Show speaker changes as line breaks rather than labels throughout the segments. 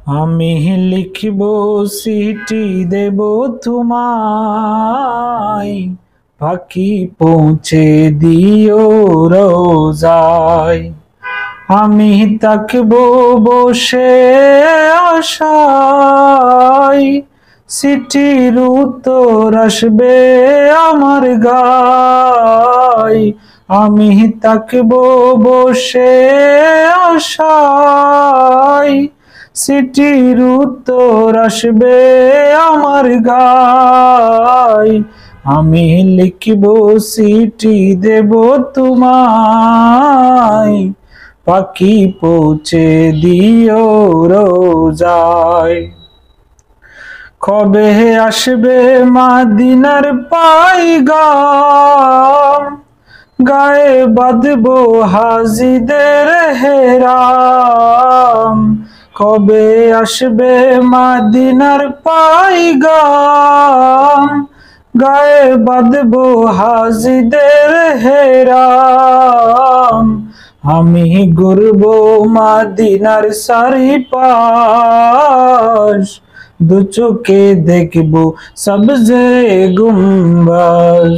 আমি লিখব চিঠি দেব তোমায়, পাখি পৌঁছে দিও রোজায়। আমি থাকবো বসে আশায়, চিঠির উত্তর আসবে আমার গায়। আমি থাকবো বসে আশায়, চিঠির উত্তর আসবে আমার গায়। আমি লিখব চিঠি দেব তোমায়, পাখি পৌঁছে দিও রোজায়। কবে আসবে মদিনার পাইগাম, গায়ে বাঁধবো হাজিদের হেরাম। কবে আসবে মদিনার পাইগাম, গায়ে বাঁধবো হাজিদের হেরাম। আমি ঘুরবো মদিনার চারিপাশ, দু চোখে দেখবো সবজে গুম্বাজ।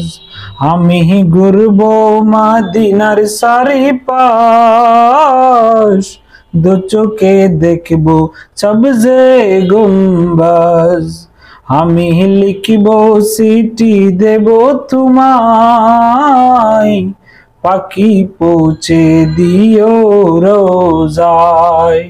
আমি ঘুরবো মদিনার চারিপাশ, দু চোখে দেখবো সবজে গুম্বাজ। আমি লিখব চিঠি দেব তোমায়, পাখি পৌঁছে দিও রোজায়।